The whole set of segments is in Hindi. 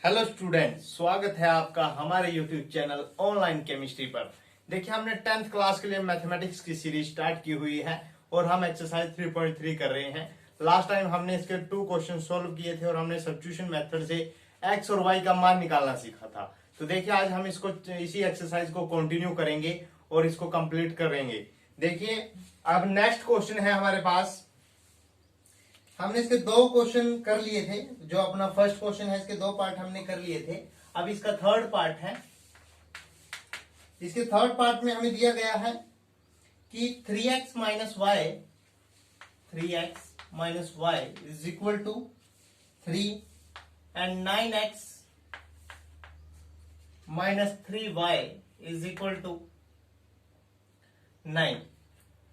हेलो स्टूडेंट, स्वागत है आपका हमारे यूट्यूब चैनल ऑनलाइन केमिस्ट्री पर। देखिए, हमने 10th क्लास के लिए मैथमेटिक्स की सीरीज स्टार्ट की हुई है और हम एक्सरसाइज 3.3 कर रहे हैं। लास्ट टाइम हमने इसके 2 क्वेश्चन सॉल्व किए थे और हमने सब्स्टिट्यूशन मेथड से एक्स और वाई का मान निकालना सीखा था। तो देखिए, आज हम इसको इसी एक्सरसाइज को कंटिन्यू करेंगे और इसको कंप्लीट करेंगे। देखिए, अब नेक्स्ट क्वेश्चन है हमारे पास। हमने इसके 2 क्वेश्चन कर लिए थे। जो अपना फर्स्ट क्वेश्चन है, इसके 2 पार्ट हमने कर लिए थे। अब इसका थर्ड पार्ट है। इसके थर्ड पार्ट में हमें दिया गया है कि 3x minus Y is equal to 3 and 9x minus 3y is equal to 9।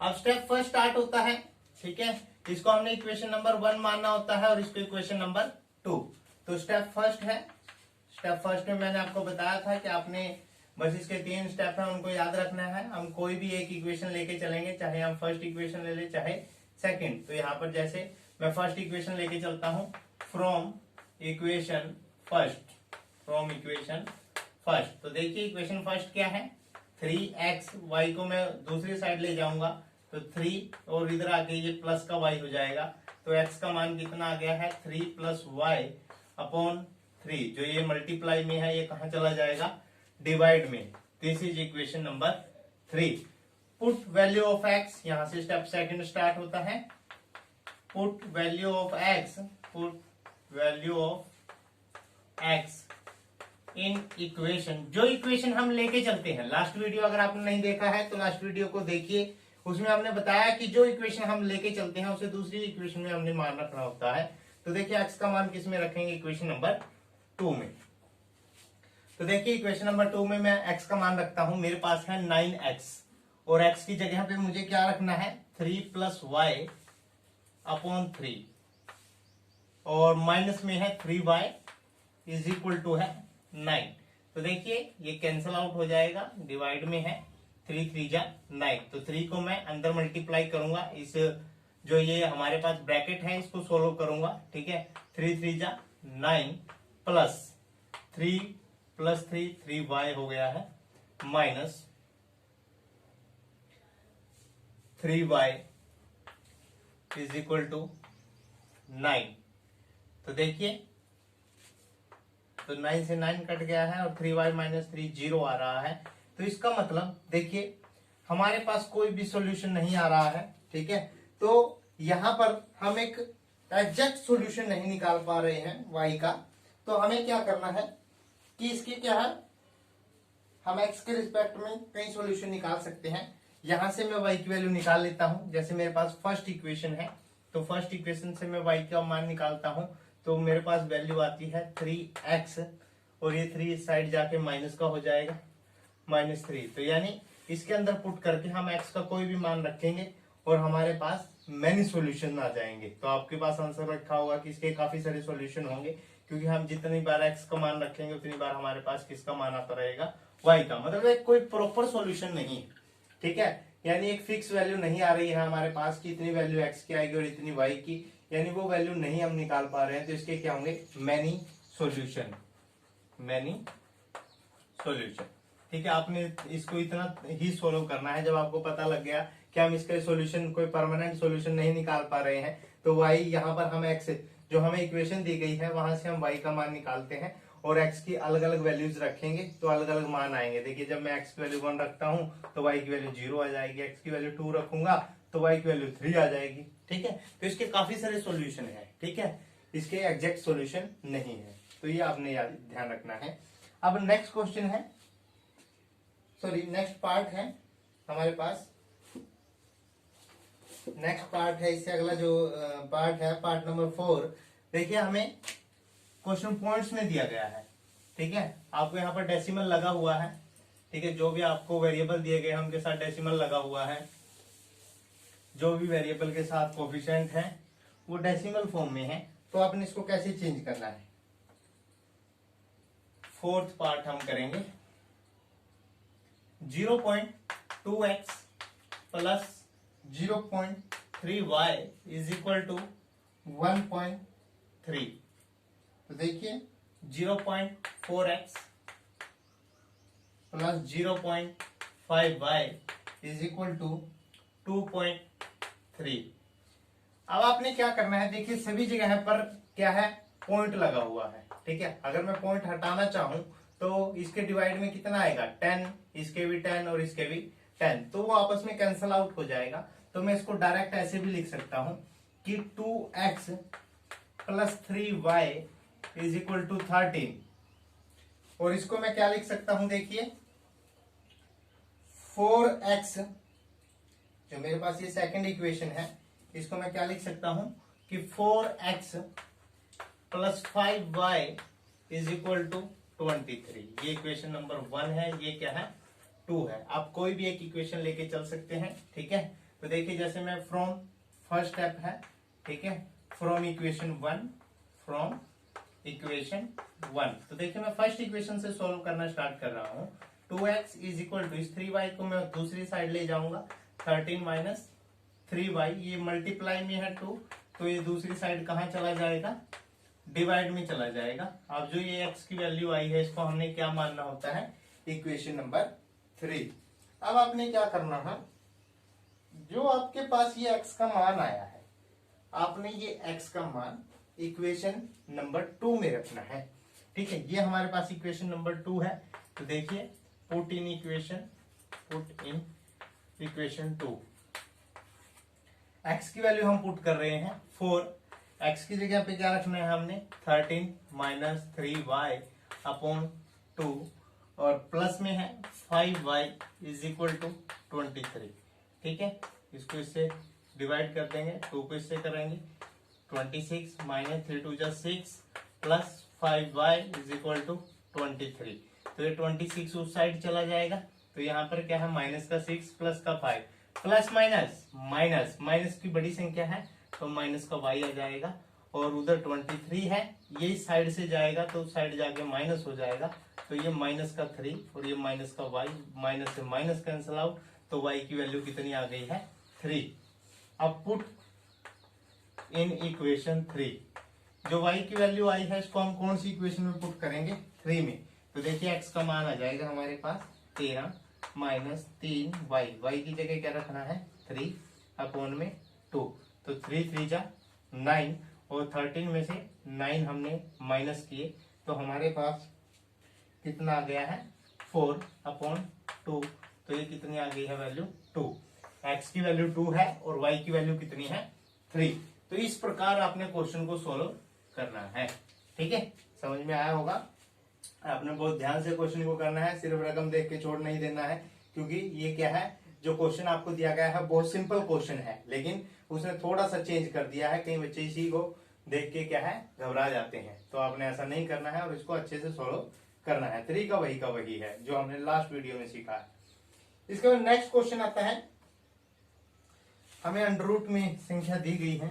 अब स्टेप फर्स्ट स्टार्ट होता है। ठीक है, इसको हमने इक्वेशन नंबर 1 मानना होता है और इसको इक्वेशन नंबर 2। तो स्टेप फर्स्ट है। स्टेप फर्स्ट में मैंने आपको बताया था कि आपने बस इसके 3 स्टेप है, उनको याद रखना है। हम कोई भी एक इक्वेशन लेके चलेंगे, चाहे हम फर्स्ट इक्वेशन ले ले चाहे सेकंड। तो यहाँ पर जैसे मैं फर्स्ट इक्वेशन लेके चलता हूं, फ्रॉम इक्वेशन फर्स्ट। तो देखिए, इक्वेशन फर्स्ट क्या है, 3x, y को मैं दूसरी साइड ले जाऊंगा तो 3 और इधर आके ये प्लस का y हो जाएगा। तो x का मान कितना आ गया है, 3 प्लस वाई अपॉन 3। जो ये मल्टीप्लाई में है, ये कहां चला जाएगा, डिवाइड में। This is equation number 3। Put value of x, यहां से स्टेप सेकंड स्टार्ट होता है। Put value of x in equation. जो इक्वेशन हम लेके चलते हैं, लास्ट वीडियो अगर आपने नहीं देखा है तो लास्ट वीडियो को देखिए। उसमें हमने बताया कि जो इक्वेशन हम लेके चलते हैं उसे दूसरी इक्वेशन में हमने मान रखना होता है। तो देखिए, x का मान किस में रखेंगे, इक्वेशन नंबर 2 में। तो देखिए, इक्वेशन नंबर 2 में मैं x का मान रखता हूं। मेरे पास है 9x और x की जगह पे मुझे क्या रखना है, 3 प्लस वाई अपॉन 3 और माइनस में है 3y इज इक्वल टू है 9। तो देखिए, ये कैंसल आउट हो जाएगा, डिवाइड में है 3 3 जा 9। तो 3 को मैं अंदर मल्टीप्लाई करूंगा, इस जो ये हमारे पास ब्रैकेट है इसको सोल्व करूंगा। ठीक है, 3 3 जा 9 प्लस 3 प्लस 3 3y हो गया है minus 3y is equal to 9। तो देखिए, तो 9 से 9 कट गया है और 3y माइनस 3 0 आ रहा है। तो इसका मतलब देखिए, हमारे पास कोई भी सॉल्यूशन नहीं आ रहा है। ठीक है, तो यहां पर हम एक एग्जैक्ट सॉल्यूशन नहीं निकाल पा रहे हैं y का। तो हमें क्या करना है कि इसके क्या है, हम x के रिस्पेक्ट में कई सॉल्यूशन निकाल सकते हैं। यहां से मैं y की वैल्यू निकाल लेता हूं। जैसे मेरे पास फर्स्ट इक्वेशन है, तो फर्स्ट इक्वेशन से मैं y का मान निकालता हूं। तो मेरे पास वैल्यू आती है 3x और ये 3 इस साइड जाके माइनस का हो जाएगा -3। तो यानी इसके अंदर पुट करके हम x का कोई भी मान रखेंगे और हमारे पास मैनी सॉल्यूशन आ जाएंगे। तो आपके पास आंसर रखा होगा कि इसके काफी सारे सॉल्यूशन होंगे, क्योंकि हम जितनी बार x का मान रखेंगे उतनी बार हमारे पास किसका मान आता रहेगा, y का। मतलब एक कोई प्रॉपर सॉल्यूशन नहीं है। ठीक है, यानी एक फिक्स वैल्यू नहीं आ रही है हमारे पास कि इतनी वैल्यू x की आएगी और इतनी y की, यानी वो वैल्यू नहीं हम निकाल पा रहे हैं। तो इसके क्या होंगे, मैनी सॉल्यूशन। ठीक है, आपने इसको इतना ही सोल्व करना है। जब आपको पता लग गया कि हम इसके सॉल्यूशन, कोई परमानेंट सॉल्यूशन नहीं निकाल पा रहे हैं, तो y यहाँ पर हम x, जो हमें इक्वेशन दी गई है वहां से हम y का मान निकालते हैं और x की अलग अलग वैल्यूज रखेंगे तो अलग अलग मान आएंगे। देखिए, जब मैं x की वैल्यू 1 रखता हूं तो y की वैल्यू 0 आ जाएगी, x की वैल्यू 2 रखूंगा तो y की वैल्यू 3 आ जाएगी। ठीक है, तो इसके काफी सारे सॉल्यूशन है। ठीक है, इसके एग्जैक्ट सॉल्यूशन नहीं है, तो ये आपने याद ध्यान रखना है। अब नेक्स्ट क्वेश्चन है, सॉरी नेक्स्ट पार्ट है हमारे पास। नेक्स्ट पार्ट है, इससे अगला जो पार्ट है, पार्ट नंबर 4। देखिए, हमें क्वेश्चन पॉइंट्स में दिया गया है। ठीक है, आपको यहाँ पर डेसिमल लगा हुआ है। ठीक है, जो भी आपको वेरिएबल दिए गए हैं उनके साथ डेसिमल लगा हुआ है। जो भी वेरिएबल के साथ कोफिशिएंट है वो डेसिमल फॉर्म में है। तो आपने इसको कैसे चेंज करना है, फोर्थ पार्ट हम करेंगे। 0.2x plus 0.3y is equal to 1.3। तो देखिए, 0.4x plus 0.5y is equal to 2.3। अब आपने क्या करना है, देखिए सभी जगह पर क्या है, पॉइंट लगा हुआ है, ठीक है। अगर मैं पॉइंट हटाना चाहूं तो इसके डिवाइड में कितना आएगा, 10, इसके भी 10 और इसके भी 10, तो वो आपस में कैंसल आउट हो जाएगा। तो मैं इसको डायरेक्ट ऐसे भी लिख सकता हूं कि 2x plus 3y is equal to 13। और इसको मैं क्या लिख सकता हूं, देखिए 4x, जो मेरे पास ये सेकंड इक्वेशन है, इसको मैं क्या लिख सकता हूं कि 4x plus 5y is equal to 23। ये इक्वेशन नंबर 1 है, ये क्या है 2 है। आप कोई भी एक इक्वेशन लेके चल सकते हैं, ठीक है। तो देखिए जैसे मैं फ्रॉम फर्स्ट स्टेप है, ठीक है, फ्रॉम इक्वेशन 1, फ्रॉम इक्वेशन 1। तो देखिए मैं फर्स्ट इक्वेशन से सॉल्व करना स्टार्ट कर रहा हूं। 2x इज इक्वल टू इस 3y को मैं दूसरी साइड ले जाऊंगा, 13 माइनस 3y, ये मल्टीप्लाई में है 2, तो ये दूसरी साइड कहां चला जाएगा, डिवाइड में चला जाएगा। अब जो ये x की वैल्यू आई है, इसको हमने क्या मानना होता है, इक्वेशन नंबर 3। अब आपने क्या करना है, जो आपके पास ये x का मान आया है, आपने ये x का मान इक्वेशन नंबर 2 में रखना है, ठीक है। ये हमारे पास इक्वेशन नंबर 2 है। तो देखिए पुट इन इक्वेशन 2, x की वैल्यू हम पुट कर रहे हैं 4, x की जगह पे क्या रखना है हमने, 13 माइनस 3y अपॉन 2, और प्लस में है 5y इज इक्वल टू 23, ठीक है। इसको इससे डिवाइड कर देंगे, 2 को इससे करेंगे, 26 माइनस 3 2 जा 6 plus 5y is equal to 23। तो ये 26 उस साइड चला जाएगा, तो यहाँ पर क्या है, माइनस का 6 प्लस का 5, प्लस माइनस माइनस माइनस की बड़ी संख्या है तो माइनस का y आ जाएगा, और उधर 23 है, ये साइड से जाएगा तो साइड जाके माइनस हो जाएगा, तो ये माइनस का 3 और ये माइनस का y, माइनस से माइनस कैंसिल आउट, तो y की वैल्यू कितनी आ गई है, 3। अब पुट इन इक्वेशन 3, जो y की वैल्यू आई है इसको हम कौन सी इक्वेशन में पुट करेंगे, 3 में। तो देखिए x का मान आ जाएगा हमारे पास 13 माइनस 3y, y की जगह क्या रखना है, 3 अपॉन में 2, तो 3 3 जा 9, और 13 में से 9 हमने माइनस किए, तो हमारे पास कितना आ गया है, 4 अपॉन 2, तो ये कितनी आ गई है वैल्यू, 2। x की वैल्यू 2 है और y की वैल्यू कितनी है, 3। तो इस प्रकार आपने क्वेश्चन को सॉल्व करना है, ठीक है। समझ में आया होगा, आपने बहुत ध्यान से क्वेश्चन को करना है, सिर्फ रकम देख के छोड़ नहीं देना है, क्योंकि ये क्या है, जो क्वेश्चन आपको दिया गया है बहुत सिंपल क्वेश्चन है, लेकिन उसने थोड़ा सा चेंज कर दिया है। कई बच्चे इसी को देख के क्या है, घबरा जाते हैं, तो आपने ऐसा नहीं करना है और इसको अच्छे से सॉल्व करना है। 3 का वही है जो हमने लास्ट वीडियो में सीखा है। इसके बाद नेक्स्ट क्वेश्चन आता है, हमें अंडर रूट में संख्या दी गई है।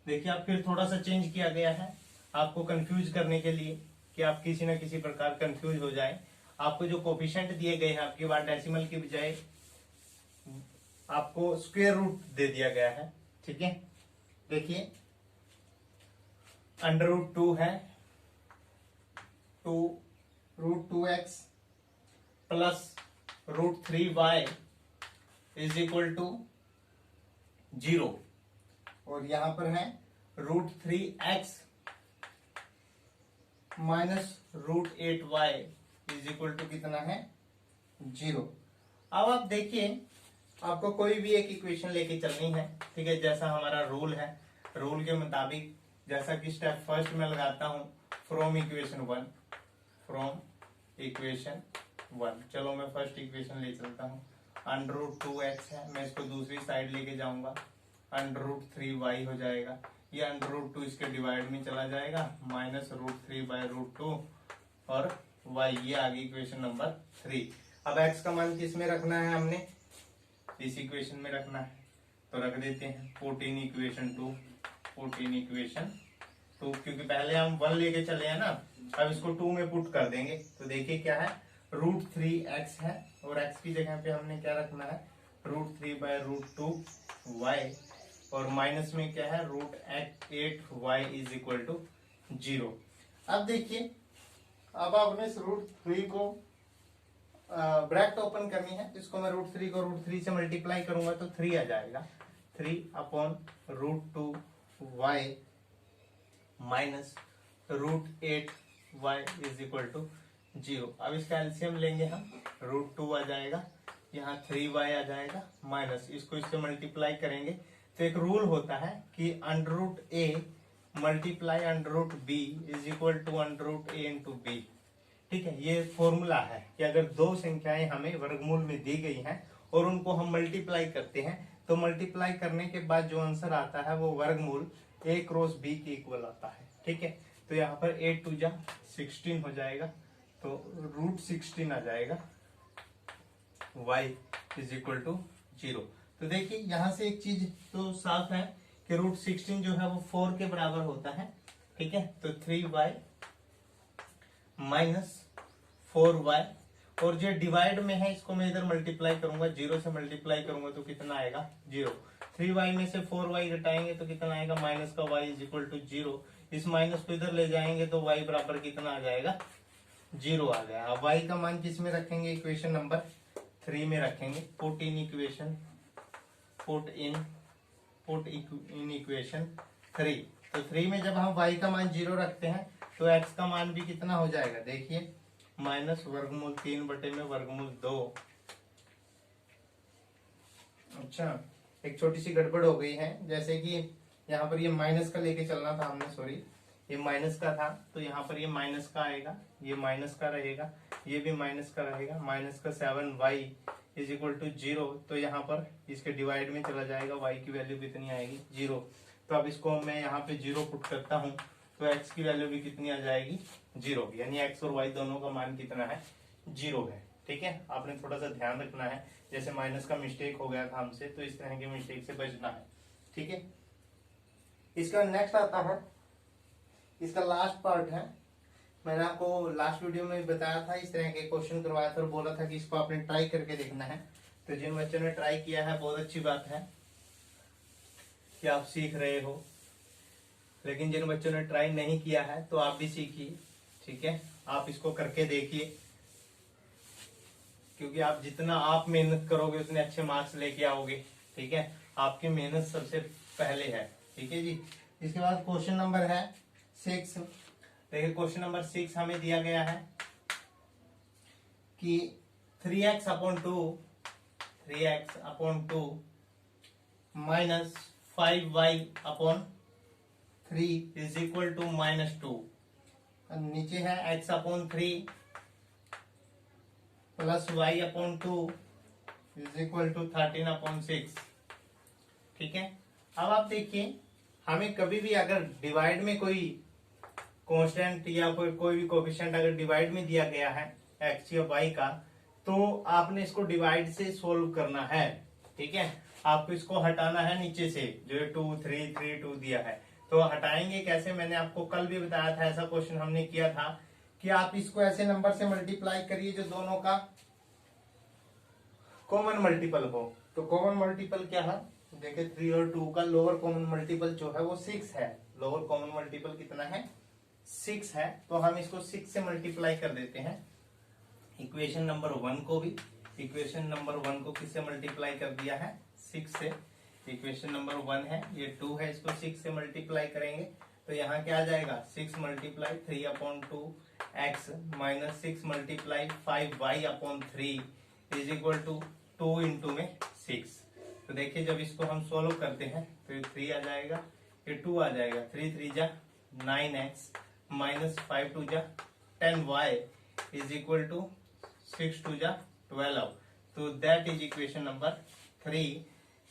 देखिए आप फिर थोड़ा सा चेंज किया गया है आपको कंफ्यूज करने के लिए, कि आप किसी न किसी प्रकार कंफ्यूज हो जाए। आपको जो कोफिशिएंट दिए गए हैं, आपकी बार डेसिमल की बजाय आपको स्क्वायर रूट दे दिया गया है, ठीक है। देखिए अंडर रूट 2 है, 2√2x plus √3y is equal to 0, और यहां पर है √3x minus √8y is equal to कितना है, 0। अब आप देखिए आपको कोई भी एक इक्वेशन लेके चलनी है, ठीक है। जैसा हमारा रूल है, रूल के मुताबिक जैसा कि स्टेप फर्स्ट में लगाता हूं, फ्रॉम इक्वेशन 1, चलो मैं फर्स्ट इक्वेशन ले चलता हूं। √2x है, मैं इसको दूसरी साइड लेके जाऊंगा, √3y हो जाएगा, ये √2 इसके डिवाइड में चला जाएगा, माइनस √3/√2 और y, ये आ गई इक्वेशन नंबर 3। अब x का मान किस में रखना है, हमने इस इक्वेशन में रखना है, तो रख देते हैं 14 इक्वेशन 2, क्योंकि पहले हम 1 लेके चले हैं ना, अब इसको 2 में पुट कर देंगे। तो देखिए क्या है, √3x है, और x की जगह पे हमने क्या रखना है, √3/√2y, और माइनस में क्या है, √8y इज इक्वल टू 0। अब देखिए अब आपने इस √3 को ब्रैकेट ओपन करनी है, इसको मैं √3 को √3 से मल्टीप्लाई करूंगा तो 3 आ जाएगा। 3/√2y minus √8y is equal to 0। अब इसका एलसीएम लेंगे हम, √2 आ जाएगा, यहाँ 3y आ जाएगा, माइनस इसको इससे मल्टीप्लाई करेंगे तो एक रूल होता है कि √a multiply √b is equal to √a into b। ठीक है, ये फॉर्मूला है कि अगर दो संख्याएं हमें वर्गमूल में दी गई हैं और उनको हम मल्टीप्लाई करते हैं तो मल्टीप्लाई करने के बाद जो आंसर आता है वो वर्गमूल a क्रॉस b के इक्वल आता है। ठीक है, तो यहाँ पर 8 2 जा 16 हो जाएगा, तो √16 आ जाएगा, y इज इक्वल टू 0। तो देखिए यहाँ से एक चीज तो साफ है कि √16 जो है वो 4 के बराबर होता है। ठीक है, तो 3y माइनस 4y, और जो डिवाइड में है इसको मैं इधर मल्टीप्लाई करूंगा, 0 से मल्टीप्लाई करूंगा तो कितना आएगा 0। 3y में से 4y घटाएंगे तो कितना आएगा माइनस का y इज इक्वल टू 0। इस माइनस को इधर ले जाएंगे तो y बराबर कितना आ जाएगा 0 आ गया। अब y का मान किस में रखेंगे, इक्वेशन नंबर 3 में रखेंगे। Put in equation 3। तो 3 में जब हम y का मान 0 रखते हैं तो x का मान भी कितना हो जाएगा, देखिए माइनस वर्गमूल 3 बटे में वर्गमूल 2। अच्छा, एक छोटी सी गड़बड़ हो गई है, जैसे कि यहाँ पर ये माइनस का लेके चलना था हमने, सॉरी ये माइनस का था, तो यहाँ पर ये माइनस का आएगा, ये माइनस का रहेगा, ये भी माइनस का रहेगा, माइनस का 7y इज इक्वल टू 0। तो यहाँ पर इसके डिवाइड में चला जाएगा, y की वैल्यू कितनी आएगी 0। तो अब इसको मैं यहाँ पे 0 पुट करता हूँ तो x की वैल्यू भी कितनी आ जाएगी 0, यानी x और y दोनों का मान कितना है 0 है। ठीक है, आपने थोड़ा सा ध्यान रखना है, जैसे माइनस का मिस्टेक हो गया था हमसे, तो इस तरह के मिस्टेक से बचना है। ठीक है, इसका नेक्स्ट आता है, इसका लास्ट पार्ट है। मैंने आपको लास्ट वीडियो में बताया था, इस तरह के क्वेश्चन करवाया था और बोला था कि इसको आपने ट्राई करके देखना है। तो जिन बच्चों ने ट्राई किया है बहुत अच्छी बात है कि आप सीख रहे हो, लेकिन जिन बच्चों ने ट्राई नहीं किया है तो आप भी सीखिए। ठीक है, आप इसको करके देखिए, क्योंकि आप जितना आप मेहनत करोगे उतने अच्छे मार्क्स लेके आओगे। ठीक है, आपकी मेहनत सबसे पहले है। ठीक है जी, इसके बाद क्वेश्चन नंबर है 6। देखिए क्वेश्चन नंबर 6 हमें दिया गया है कि 3x/2 minus 5y/3 is equal to -2। नीचे है x/3 plus y/2 is equal to 13/6। ठीक है, अब आप देखिए, हमें कभी भी अगर डिवाइड में कोई कांस्टेंट या कोई भी कोफिशिएंट अगर डिवाइड में दिया गया है x या y का, तो आपने इसको डिवाइड से सोल्व करना है। ठीक है, आपको इसको हटाना है नीचे से, जो 2 3 3 2 दिया है, तो हटाएंगे कैसे, मैंने आपको कल भी बताया था, ऐसा क्वेश्चन हमने किया था कि आप इसको ऐसे नंबर से मल्टीप्लाई करिए जो दोनों का कॉमन मल्टीपल हो। तो कॉमन मल्टीपल क्या है, देखिए 3 और 2 का लोअर कॉमन मल्टीपल जो है वो 6 है। लोअर कॉमन मल्टीपल कितना है 6 है, तो हम इसको 6 से मल्टीप्लाई कर देते हैं। इक्वेशन नंबर 1 को भी, इक्वेशन नंबर 1 को किससे मल्टीप्लाई कर दिया है 6 से। इक्वेशन नंबर 1 है, ये 2 है, इसको 6 से मल्टीप्लाई करेंगे तो यहाँ क्या आ जाएगा 6 multiply 3/2x minus 6 multiply 5y/3 is equal to 2 into में 6। तो देखिए जब इसको हम सोल्व करते हैं तो ये 3 आ जाएगा, ये 2 आ जाएगा, 3 3 जा 9x माइनस 5 2 जा 10y इज इक्वल टू 6 2 जा 12। तो that is equation number 3।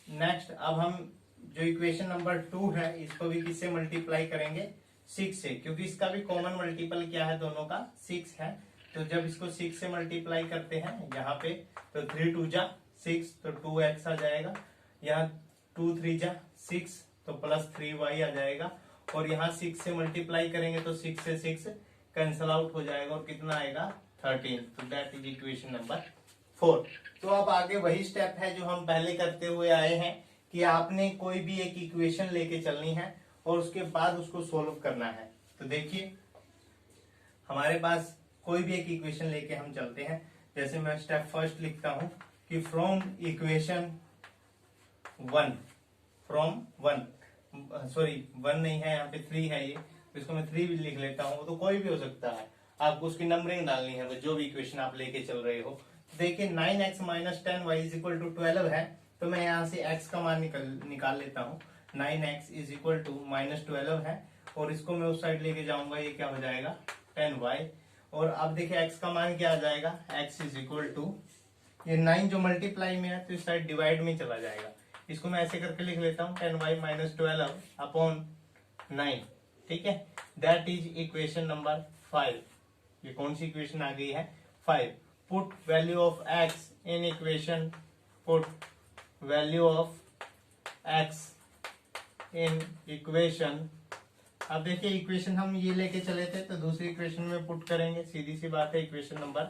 Next, अब हम जो इक्वेशन नंबर 2 है इसको भी किससे मल्टीप्लाई करेंगे 6 से, क्योंकि इसका भी कॉमन मल्टीपल क्या है दोनों का 6 है। तो जब इसको 6 से मल्टीप्लाई करते हैं यहाँ पे, तो 3 2 जा 6 तो 2x आ जाएगा, यहाँ 2 3 जा 6 तो प्लस 3y आ जाएगा, और यहाँ 6 से मल्टीप्लाई करेंगे तो 6 से 6 कैंसल आउट हो जाएगा और कितना आएगा 13। तो दैट इज इक्वेशन नंबर 4। तो अब आगे वही स्टेप है जो हम पहले करते हुए आए हैं कि आपने कोई भी एक इक्वेशन लेके चलनी है और उसके बाद उसको सोल्व करना है। तो देखिए हमारे पास कोई भी एक इक्वेशन लेके हम चलते हैं। जैसे मैं स्टेप फर्स्ट लिखता हूं कि फ्रॉम इक्वेशन 1, फ्रॉम 1, सॉरी 1 नहीं है, यहाँ पे 3 है, ये इसको मैं 3 भी लिख लेता हूँ। तो कोई भी हो सकता है, आपको उसकी नंबरिंग डालनी है, जो भी इक्वेशन आप लेके चल रहे हो। देखिए 9x minus 10y is equal to 12 है, तो मैं यहाँ से x का मान निकाल लेता हूँ। 9x is equal to minus 12 है, और इसको मैं उस साइड लेके जाऊंगा, ये क्या हो जाएगा 10y। और अब देखिए x का मान क्या आ जाएगा, x इज इक्वल टू, ये 9 जो मल्टीप्लाई में है तो इस साइड डिवाइड में चला जाएगा। इसको मैं ऐसे करके लिख लेता हूँ 10y माइनस 12 अपॉन 9, ठीक है। That is equation number 5। ये कौन सी इक्वेशन आ गई है, 5। Put value of x in equation, put value of x in equation. अब देखिए इक्वेशन हम ये लेके चले थे, तो दूसरी इक्वेशन में पुट करेंगे, सीधी सी बात है, इक्वेशन नंबर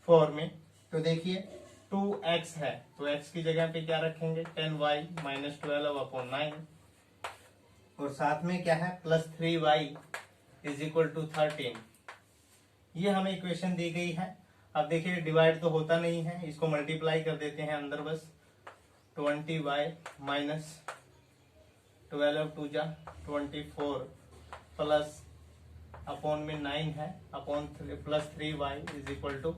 4 में। तो देखिए 2x है, तो x की जगह पे क्या रखेंगे, 10y माइनस 12 अपॉन 9, और साथ में क्या है plus 3y is equal to 13। ये हमें इक्वेशन दी गई है। अब देखिए डिवाइड तो होता नहीं है, इसको मल्टीप्लाई कर देते हैं अंदर बस। 20y माइनस 12 टू जा 24 प्लस अपॉन में 9 है, upon plus 3y is equal to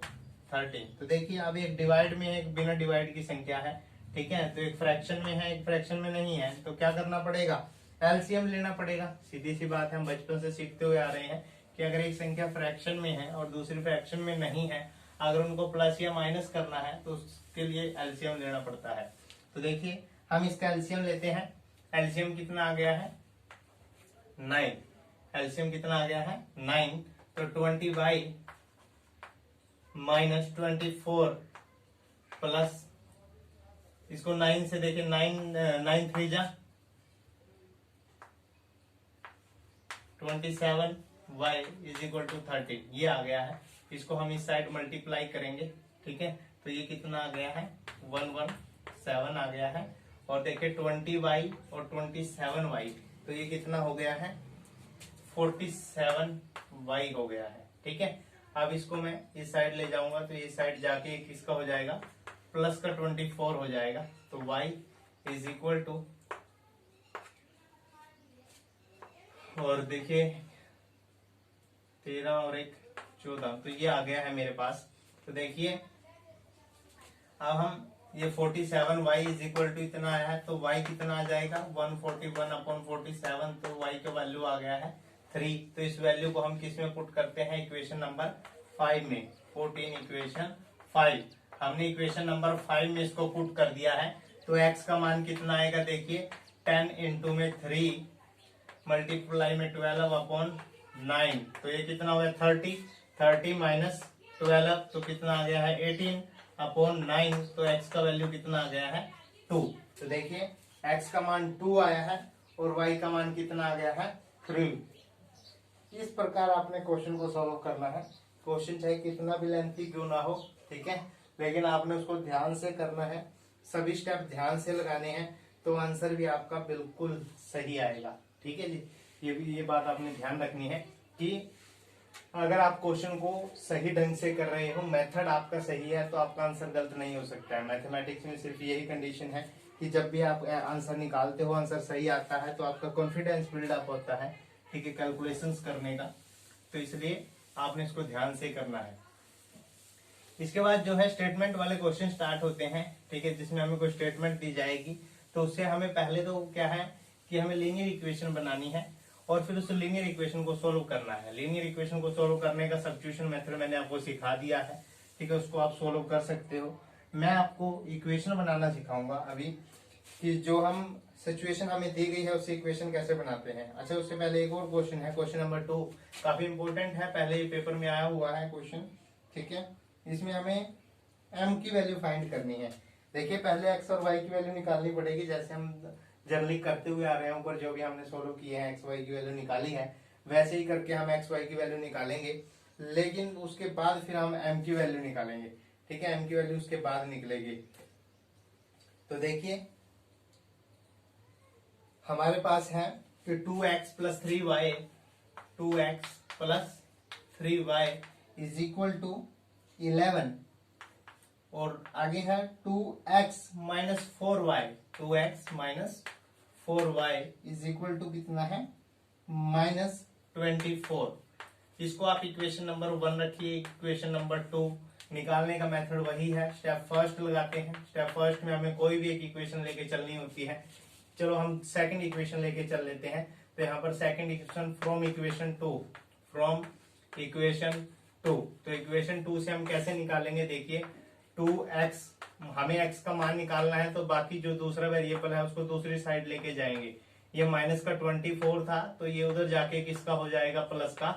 13। तो देखिए अब एक डिवाइड में है, एक बिना डिवाइड की संख्या है, ठीक है। तो एक फ्रैक्शन में है, एक फ्रैक्शन में नहीं है, तो क्या करना पड़ेगा, एलसीएम लेना पड़ेगा। सीधी सी बात है, हम बचपन से सीखते हुए आ रहे हैं कि अगर एक संख्या फ्रैक्शन में है और दूसरी फ्रैक्शन में नहीं है, अगर उनको प्लस या माइनस करना है तो उसके लिए एलसीएम लेना पड़ता है। तो देखिए हम इसका एलसीएम लेते हैं। एलसीएम कितना आ गया है, 9। एलसीएम कितना आ गया है, 9। तो 20y माइनस 24 प्लस, इसको 9 से देखिए, 9 3 जा 27y इज इक्वल टू 13, ये आ गया है। इसको हम इस साइड मल्टीप्लाई करेंगे, ठीक है। तो ये कितना आ गया है, 117 आ गया है। और देखिए 20y और 27y, तो ये कितना हो गया है, 47y हो गया है, ठीक है। अब इसको मैं इस साइड ले जाऊंगा, तो इस साइड जाके किसका हो जाएगा, प्लस का 24 हो जाएगा। तो y इज इक्वल टू, और देखिए 13 और 1 14, तो ये आ गया है मेरे पास। तो देखिए अब हम ये 47y इज इक्वल टू इतना आया है, तो y कितना आ जाएगा, 141 अपॉन 47, तो y का वैल्यू आ गया है 3। तो इस वैल्यू को हम किस में पुट करते हैं, इक्वेशन नंबर 5 में। 14 इक्वेशन 5, हमने इक्वेशन नंबर 5 में इसको पुट कर दिया है। तो x का मान कितना आएगा, देखिए 10 इंटू में 3 मल्टीप्लाई में 12 अपॉन 9, तो ये कितना हो गया 30। 30 माइनस 12, तो कितना आ गया है 18 अपॉन 9, तो x का वैल्यू कितना आ गया है 2। तो देखिए x का मान 2 आया है और y का मान कितना आ गया है 3। इस प्रकार आपने क्वेश्चन को सॉल्व करना है। क्वेश्चन चाहे कितना भी लेंथी क्यों ना हो, ठीक है, लेकिन आपने उसको ध्यान से करना है, सभी स्टेप ध्यान से लगाने हैं, तो आंसर भी आपका बिल्कुल सही आएगा, ठीक है जी। ये बात आपने ध्यान रखनी है कि अगर आप क्वेश्चन को सही ढंग से कर रहे हो, मेथड आपका सही है, तो आपका आंसर गलत नहीं हो सकता है। मैथमेटिक्स में सिर्फ यही कंडीशन है कि जब भी आप आंसर निकालते हो, आंसर सही आता है, तो आपका कॉन्फिडेंस बिल्डअप होता है, ठीक है, कैलकुलेशंस करने का। तो इसलिए आपने इसको ध्यान से करना है। इसके बाद जो है स्टेटमेंट वाले क्वेश्चन स्टार्ट होते हैं, ठीक है, जिसमें हमें कोई स्टेटमेंट दी जाएगी, तो उससे हमें पहले तो क्या है कि हमें लीनियर इक्वेशन बनानी है और फिर उस लीनियर इक्वेशन को सोल्व करना है। लीनियर इक्वेशन को सोल्व करने का सब्स्टिट्यूशन मेथड मैंने आपको सिखा दिया है, ठीक है, उसको आप सोल्व कर सकते हो। मैं आपको इक्वेशन बनाना सिखाऊंगा अभी, कि जो हम सिचुएशन हमें दी गई है उससे इक्वेशन कैसे बनाते हैं। अच्छा, उससे पहले एक और क्वेश्चन है, क्वेश्चन नंबर 2, काफी इंपोर्टेंट है, पहले ही पेपर में आया हुआ है क्वेश्चन, ठीक है। इसमें हमें m की वैल्यू फाइंड करनी है। देखिए पहले x और y की वैल्यू निकालनी पड़ेगी, जैसे हम जनरली करते हुए आ रहे हैं, ऊपर जो भी हमने सोल्व किए हैं, x y की वैल्यू निकाली है, वैसे ही करके हम x y की वैल्यू निकालेंगे, लेकिन उसके बाद फिर हम m की वैल्यू निकालेंगे, ठीक है, m की वैल्यू उसके बाद निकलेगी। तो देखिए हमारे पास है कि 2x plus 3y, 2x plus 3y is equal to 11 और आगे है 2x minus 4y, 2x minus 4y is equal to कितना है माइनस 24। इसको आप इक्वेशन नंबर 1 रखिए। इक्वेशन नंबर 2 निकालने का मेथड वही है, स्टेप फर्स्ट लगाते हैं। स्टेप फर्स्ट में हमें कोई भी एक इक्वेशन लेके चलनी होती है। चलो हम सेकंड इक्वेशन लेके चल लेते हैं। तो यहाँ पर second equation from equation 2, from equation 2। तो इक्वेशन 2 से हम कैसे निकालेंगे, देखिए 2x, हमें x का मान निकालना है, तो बाकी जो दूसरा वेरिएबल है उसको दूसरी साइड लेके जाएंगे। ये माइनस का 24 था, तो ये उधर जाके किसका हो जाएगा, प्लस का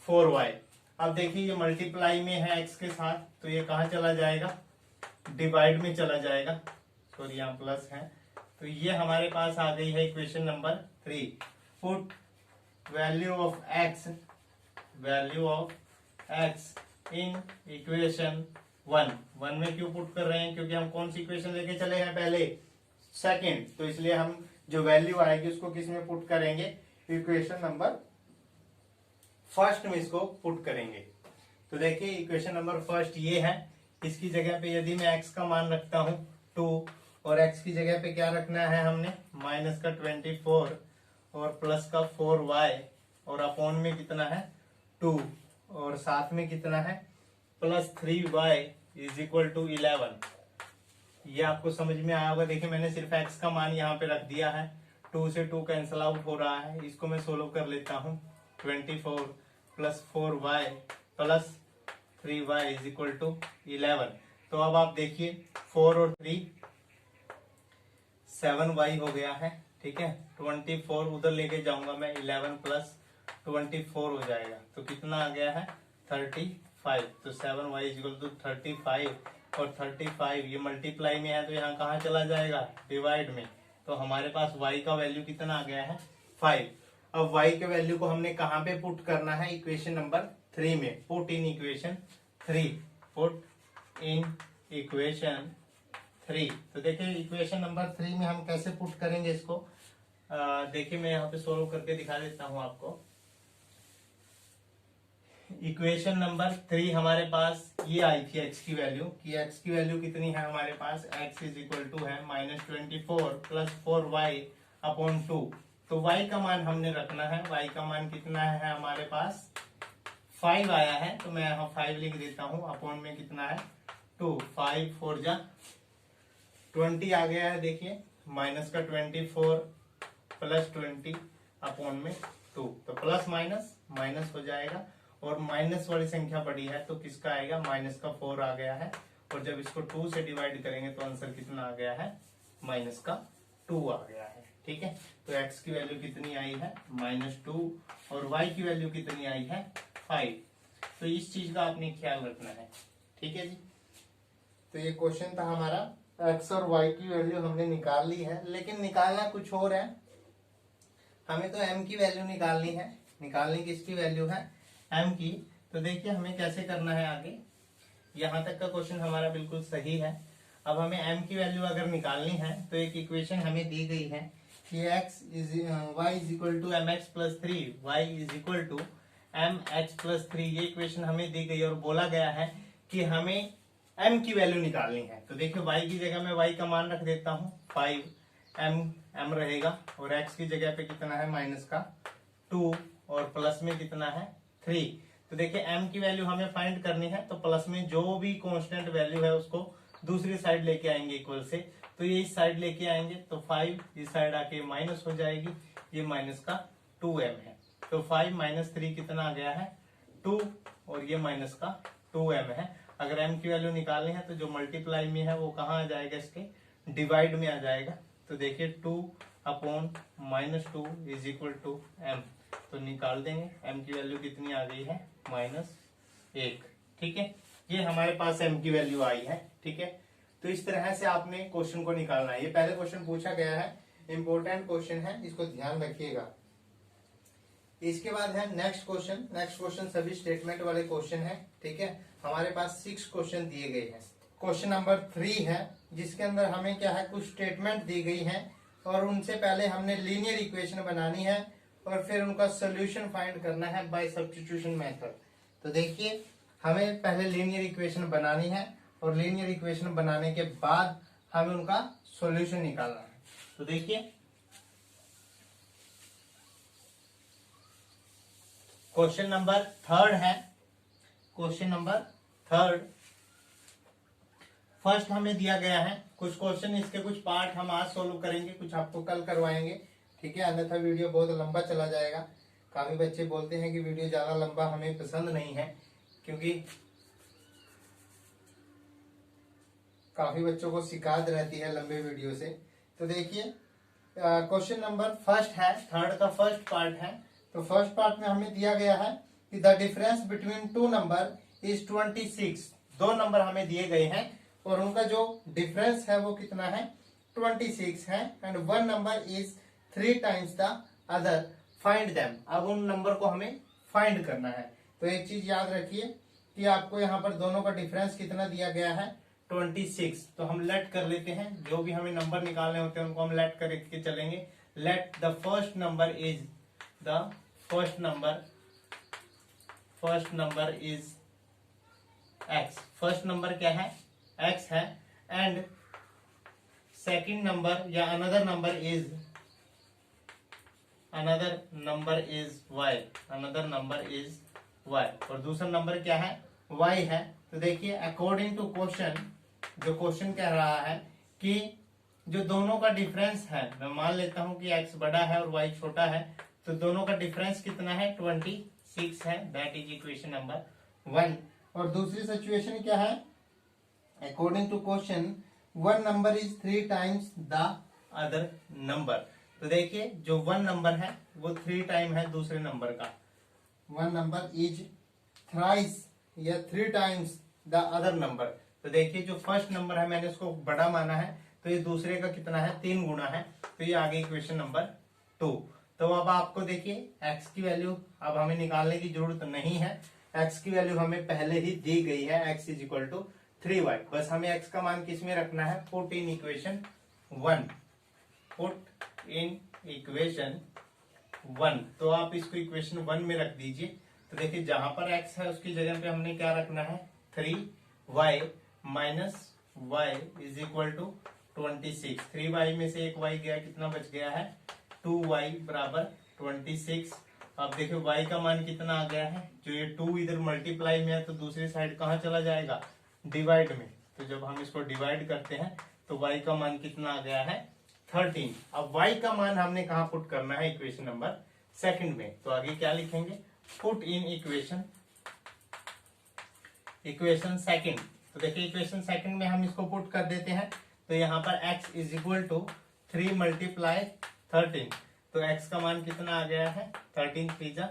4y। अब देखिए ये मल्टीप्लाई में है x के साथ, तो ये कहाँ चला जाएगा, डिवाइड में चला जाएगा। सॉरी यहाँ प्लस है, तो ये हमारे पास आ गई है equation number 3। Put value of x, value of x in equation 1 में क्यों पुट कर रहे हैं, क्योंकि हम कौन सी इक्वेशन लेके चले हैं पहले, सेकंड, तो इसलिए हम जो वैल्यू आएगी उसको किस में पुट करेंगे, इक्वेशन नंबर फर्स्ट में इसको पुट करेंगे। तो देखिए इक्वेशन नंबर फर्स्ट ये है, इसकी जगह पे यदि मैं x का मान रखता हूं 2 और x की जगह पे क्या रखना है हमने, माइनस का 24 और प्लस का 4y और अपॉन में कितना है 2 और साथ में कितना है plus 3y is equal to 11। ये आपको समझ में आया होगा। देखिए मैंने सिर्फ x का मान यहाँ पे रख दिया है, 2 से 2 कैंसिल आउट हो रहा है, इसको मैं सोल्व कर लेता हूँ। 24 plus 4y plus 3y is equal to 11। तो अब आप देखिए 4 और 3 7y हो गया है, ठीक है। 24 उधर लेके जाऊंगा मैं, 11 प्लस 24 हो जाएगा, तो कितना आ गया है 35। तो 7y इज इक्वल टू 35 और 35 ये मल्टीप्लाई में है, तो यहाँ कहाँ चला जाएगा, डिवाइड में। तो हमारे पास y का वैल्यू कितना आ गया है 5। अब y के वैल्यू को हमने कहाँ पे पुट करना है, इक्वेशन नंबर 3 में। Put in equation 3, put in equation 3। तो देखिए इक्वेशन नंबर 3 में हम कैसे पुट करेंगे इसको, देखिए मैं यहाँ पे सोल्व करके दिखा देता हूँ आपको। इक्वेशन नंबर 3 हमारे पास ये आई थी x की वैल्यू, कि x की वैल्यू कितनी है हमारे पास, x इज इक्वल टू है माइनस 24 प्लस 4y अपॉन 2। तो y का मान हमने रखना है, y का मान कितना है हमारे पास 5 आया है, तो मैं यहाँ 5 लिख देता हूँ, अपॉन में कितना है 2, 5 4 जा 20 आ गया है। देखिए माइनस का 24 प्लस 20 अपॉन में 2, तो प्लस माइनस माइनस हो जाएगा, और माइनस वाली संख्या बड़ी है तो किसका आएगा, माइनस का 4 आ गया है, और जब इसको 2 से डिवाइड करेंगे तो आंसर कितना आ गया है, माइनस का 2 आ गया है, ठीक है। तो x की वैल्यू कितनी आई है -2 और y की वैल्यू कितनी आई है 5। तो इस चीज का आपने ख्याल रखना है, ठीक है जी। तो ये क्वेश्चन था हमारा, x और y की वैल्यू हमने निकाल ली है, लेकिन निकालना कुछ और है। हमें तो m की वैल्यू निकालनी है, निकालनी किसकी वैल्यू है, m की। तो देखिए हमें कैसे करना है आगे, यहाँ तक का क्वेश्चन हमारा बिल्कुल सही है। अब हमें m की वैल्यू अगर निकालनी है तो एक इक्वेशन हमें दी गई है कि y is equal to M X plus 3, Y is equal to M X plus 3, ये इक्वेशन हमें दी गई और बोला गया है कि हमें m की वैल्यू निकालनी है। तो देखिए y की जगह मैं y का मान रख देता हूँ 5, m रहेगा, और x की जगह पे कितना है माइनस का 2 और प्लस में कितना है 3। तो देखिए m की वैल्यू हमें फाइंड करनी है, तो प्लस में जो भी कांस्टेंट वैल्यू है उसको दूसरी साइड लेके आएंगे इक्वल से, तो ये इस साइड लेके आएंगे, तो 5 इस साइड आके माइनस हो जाएगी, ये माइनस का 2m है। तो 5 माइनस 3 कितना आ गया है 2, और ये माइनस का 2m है। अगर m की वैल्यू निकालनी है तो जो मल्टीप्लाई में है वो कहाँ आ जाएगा, इसके डिवाइड में आ जाएगा। तो देखिए 2 upon -2 is equal to m, तो निकाल देंगे, m की वैल्यू कितनी आ गई है -1, ठीक है। ये हमारे पास m की वैल्यू आई है, ठीक है। तो इस तरह से आपने क्वेश्चन को निकालना है। ये पहले क्वेश्चन पूछा गया है, इंपॉर्टेंट क्वेश्चन है, इसको ध्यान रखिएगा। इसके बाद है नेक्स्ट क्वेश्चन। नेक्स्ट क्वेश्चन सभी स्टेटमेंट वाले क्वेश्चन है, ठीक है। हमारे पास 6 क्वेश्चन दिए गए हैं। क्वेश्चन नंबर 3 है, जिसके अंदर हमें क्या है, कुछ स्टेटमेंट दी गई है और उनसे पहले हमने लीनियर इक्वेशन बनानी है और फिर उनका सोल्यूशन फाइंड करना है बाय सब्स्टिट्यूशन मेथड। तो देखिए हमें पहले लीनियर इक्वेशन बनानी है और लीनियर इक्वेशन बनाने के बाद हमें उनका सॉल्यूशन निकालना है। तो देखिए क्वेश्चन नंबर थर्ड है। क्वेश्चन नंबर थर्ड फर्स्ट हमें दिया गया है कुछ क्वेश्चन, इसके कुछ पार्ट हम आज सोल्व करेंगे, कुछ आपको कल करवाएंगे, ठीक है, अन्यथा वीडियो बहुत लंबा चला जाएगा। काफी बच्चे बोलते हैं कि वीडियो ज्यादा लंबा हमें पसंद नहीं है, क्योंकि काफी बच्चों को शिकायत रहती है लंबे वीडियो से। तो देखिए क्वेश्चन नंबर फर्स्ट है, थर्ड का फर्स्ट पार्ट है। तो फर्स्ट पार्ट में हमें दिया गया है कि the difference between two number is 26। दो नंबर हमें दिए गए हैं और उनका जो डिफरेंस है वो कितना है, 26 है, and one number is 3 times the other, find them. अब उन नंबर को हमें फाइंड करना है। तो एक चीज याद रखिए कि आपको यहाँ पर दोनों का डिफरेंस कितना दिया गया है, 26। तो हम लेट कर लेते हैं, जो भी हमें नंबर निकालने होते हैं उनको हम लेट करके चलेंगे। Late the first number is first number is x। First number क्या है, x है, एंड सेकंड नंबर या अनदर नंबर इज y। और दूसरा नंबर क्या है, y है। तो देखिए अकॉर्डिंग टू क्वेश्चन, जो क्वेश्चन कह रहा है कि जो दोनों का डिफरेंस है, मैं मान लेता हूं कि x बड़ा है और y छोटा है, तो दोनों का डिफरेंस कितना है, 26 है। That is equation number 1। और दूसरी सिचुएशन क्या है, according to question one number is 3 times the other number. तो देखिए जो वन नंबर है वो 3 टाइम है दूसरे नंबर का। वन नंबर इज थ्राइस या 3 टाइम्स द अदर नंबर। तो देखिए जो फर्स्ट नंबर है मैंने उसको बड़ा माना है, तो ये दूसरे का कितना है, 3 गुना है। तो ये आ गई इक्वेशन नंबर 2। तो अब आपको देखिए x की वैल्यू अब हमें निकालने की जरूरत नहीं है, x की वैल्यू हमें पहले ही दी गई है, x is equal to 3y। बस हमें x का मान किस में रखना है, पुट इन इक्वेशन 1। तो आप इसको इक्वेशन 1 में रख दीजिए। तो देखिए जहां पर x है उसकी जगह पे हमने क्या रखना है, 3y minus y is equal to 26। 3y में से एक y गया, कितना बच गया है, 2y बराबर 26। अब देखिए y का मान कितना आ गया है, जो ये 2 इधर मल्टीप्लाई में है तो दूसरी साइड कहाँ चला जाएगा, डिवाइड में। तो जब हम इसको डिवाइड करते हैं तो y का मान कितना आ गया है, 13। अब y का मान हमने कहाँ पुट करना है, इक्वेशन नंबर सेकंड में। तो आगे क्या लिखेंगे, पुट इन इक्वेशन सेकंड। तो देखिए इक्वेशन सेकंड में हम इसको पुट कर देते हैं। तो यहाँ पर x is equal to 3 multiply 13। तो x का मान कितना आ गया है, 13 3 जा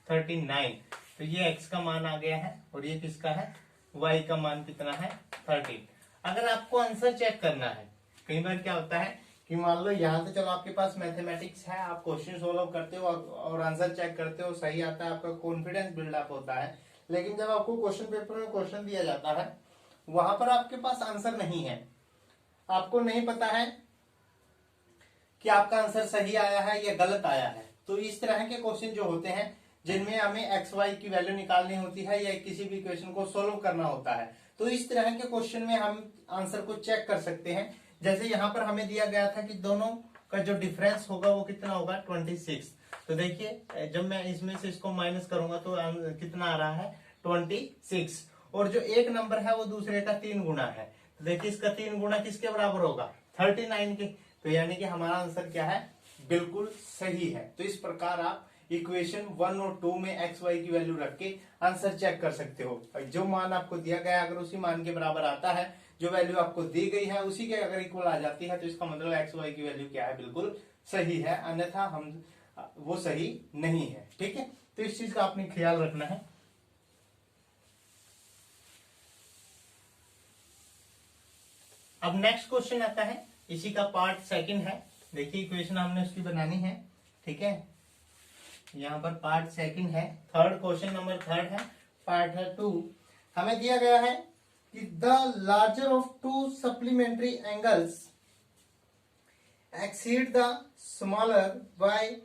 39। तो ये x का मान आ गया है और ये किसका है, y का मान कितना है, 13। अगर आपको आंसर चेक करना है, कई बार क्या होता है कि मान लो यहाँ तो चलो आपके पास मैथमेटिक्स है, आप क्वेश्चन सोल्व करते हो और आंसर चेक करते हो, सही आता है, आपका कॉन्फिडेंस बिल्डअप होता है। लेकिन जब आपको क्वेश्चन पेपर में क्वेश्चन दिया जाता है, वहां पर आपके पास आंसर नहीं है, आपको नहीं पता है कि आपका आंसर सही आया है या गलत आया है। तो इस तरह के क्वेश्चन जो होते हैं जिनमें हमें एक्स वाई की वैल्यू निकालनी होती है या किसी भी इक्वेशन को सोल्व करना होता है, तो इस तरह के क्वेश्चन में हम आंसर को चेक कर सकते हैं। जैसे यहाँ पर हमें दिया गया था कि दोनों का जो डिफरेंस होगा वो कितना होगा, 26। तो देखिए जब मैं इसमें से इसको माइनस करूंगा तो कितना आ रहा है, 26। और जो एक नंबर है वो दूसरे का 3 गुना है। तो देखिए इसका 3 गुना किसके बराबर होगा, 39 के। तो यानी कि हमारा आंसर क्या है, बिल्कुल सही है। तो इस प्रकार आप इक्वेशन 1 और 2 में एक्स वाई की वैल्यू रख के आंसर चेक कर सकते हो। जो मान आपको दिया गया अगर उसी मान के बराबर आता है, जो वैल्यू आपको दी गई है उसी के अगर इक्वल आ जाती है, तो इसका मतलब एक्स वाई की वैल्यू क्या है, बिल्कुल सही है, अन्यथा हम वो सही नहीं है। ठीक है, तो इस चीज का आपने ख्याल रखना है। अब नेक्स्ट क्वेश्चन आता है, इसी का पार्ट सेकंड है। देखिए इक्वेशन हमने उसकी बनानी है, ठीक है, यहाँ पर पार्ट सेकंड है, थर्ड क्वेश्चन नंबर थर्ड है, पार्ट है 2। हमें दिया गया है कि the larger of 2 supplementary angles exceed the smaller by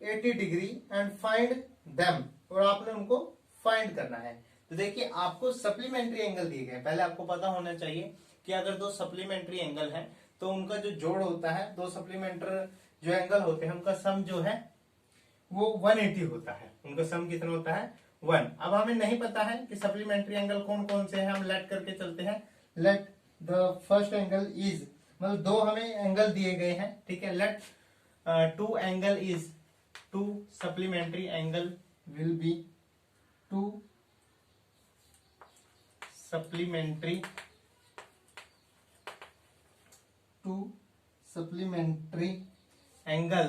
80 degree and find them, और आपने उनको फाइंड करना है। तो देखिए आपको सप्लीमेंट्री एंगल दिए गए, पहले आपको पता होना चाहिए कि अगर दो सप्लीमेंट्री एंगल है तो उनका जो जोड़ होता है, दो सप्लीमेंट्री जो एंगल होते हैं उनका सम जो है वो 180 होता है। उनका सम कितना होता है 1। अब हमें नहीं पता है कि सप्लीमेंट्री एंगल कौन कौन से हैं, हम लेट करके चलते हैं। Let the first angle is, मतलब दो हमें एंगल दिए गए हैं, ठीक है। Let two angle is, two supplementary angle will be, two supplementary angle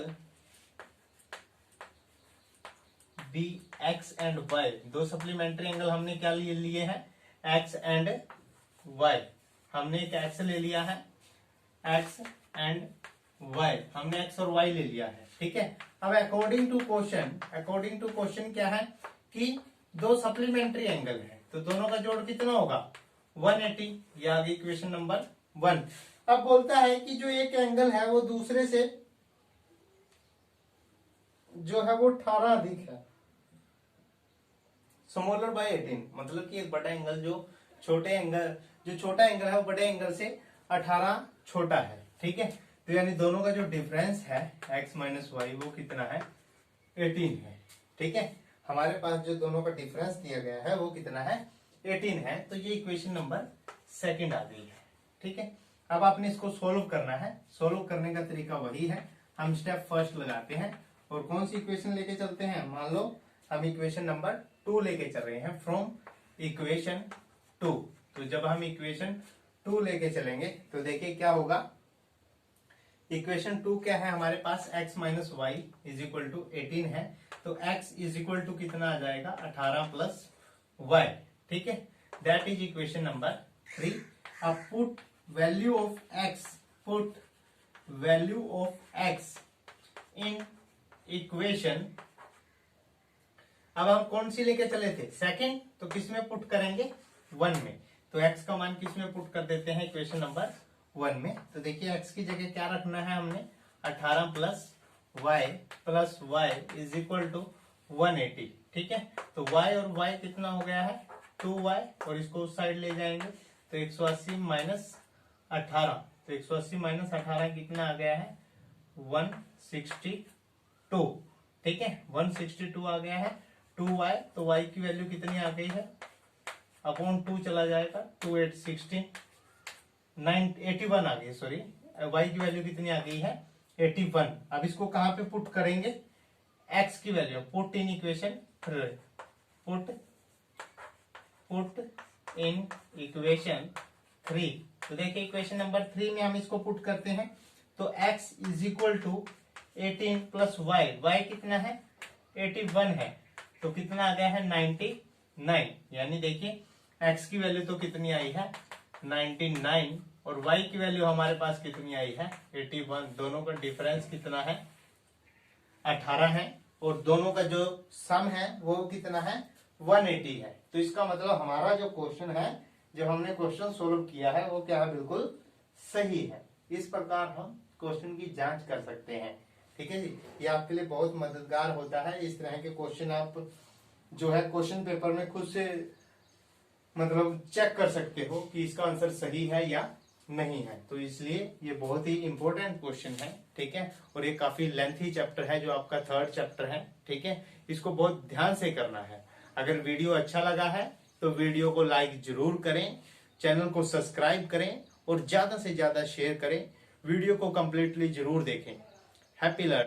be X and Y. दो सप्लीमेंट्री एंगल हमने क्या लिए हैं, एक्स एंड वाई। हमने एक एक्स ले लिया है, एक्स एंड वाई, हमने एक्स और वाई ले लिया है, ठीक है। अब अकॉर्डिंग टू क्वेश्चन क्या है कि दो सप्लीमेंट्री एंगल है तो दोनों का जोड़ कितना होगा 180। ये आ गई इक्वेशन नंबर 1। अब बोलता है कि जो एक एंगल है वो दूसरे से जो है वो 18 अधिक है, स्मॉलर बाय 18, मतलब कि एक बड़ा एंगल जो छोटा एंगल है वो बड़े एंगल से 18 छोटा है, ठीक है। तो यानी दोनों का जो डिफरेंस है x माइनस वाई वो कितना है 18 है, ठीक है। हमारे पास जो दोनों का डिफरेंस दिया गया है वो कितना है 18 है। तो ये इक्वेशन नंबर 2 आ गई है, ठीक है। अब आपने इसको सोल्व करना है। सोल्व करने का तरीका वही है, हम स्टेप फर्स्ट लगाते हैं और कौन सी इक्वेशन लेके चलते हैं, मान लो हम इक्वेशन नंबर 2 लेके चल रहे हैं फ्रॉम इक्वेशन 2। तो जब हम इक्वेशन 2 लेके चलेंगे तो देखिए क्या होगा। इक्वेशन 2 क्या है हमारे पास, x minus Y is equal to 18 है, तो x इज इक्वल टू कितना आ जाएगा 18 प्लस y, ठीक है। That is equation number 3। अब put value of x in equation, अब हम कौन सी लेके चले थे सेकंड, तो किस में पुट करेंगे 1 में। तो x का मान किस में पुट कर देते हैं इक्वेशन नंबर 1 में। तो देखिए x की जगह क्या रखना है हमने 18 plus y is equal to 180, ठीक है। तो y और y कितना हो गया है 2y, और इसको उस साइड ले जाएंगे तो 180 माइनस 18, तो 180 माइनस 18 कितना आ गया है 162, ठीक है। 162 आ गया है 2y, तो y की वैल्यू कितनी आ गई है अपॉन 2 चला जाएगा 2 8 16 81 आ गई, सॉरी y की वैल्यू कितनी आ गई है 81। अब इसको कहां पे पुट करेंगे, x की value put in equation 3, put in equation 3। तो देखिए इक्वेशन नंबर 3 में हम इसको पुट करते हैं तो x is equal to 18 plus y कितना है 81 है, तो कितना आ गया है 99। यानी देखिए x की वैल्यू तो कितनी आई है 99 और y की वैल्यू हमारे पास कितनी आई है 81। दोनों का डिफरेंस कितना है 18 है और दोनों का जो सम है वो कितना है 180 है। तो इसका मतलब हमारा जो क्वेश्चन है, जब हमने क्वेश्चन सोल्व किया है वो क्या है बिल्कुल सही है। इस प्रकार हम क्वेश्चन की जांच कर सकते हैं, ठीक है जी। ये आपके लिए बहुत मददगार होता है। इस तरह के क्वेश्चन आप जो है क्वेश्चन पेपर में खुद से मतलब चेक कर सकते हो कि इसका आंसर सही है या नहीं है। तो इसलिए ये बहुत ही इंपॉर्टेंट क्वेश्चन है, ठीक है। और ये काफी लेंथी चैप्टर है जो आपका 3rd चैप्टर है, ठीक है। इसको बहुत ध्यान से करना है। अगर वीडियो अच्छा लगा है तो वीडियो को लाइक जरूर करें, चैनल को सब्सक्राइब करें और ज्यादा से ज्यादा शेयर करें। वीडियो को कंप्लीटली जरूर देखें। Happy learning.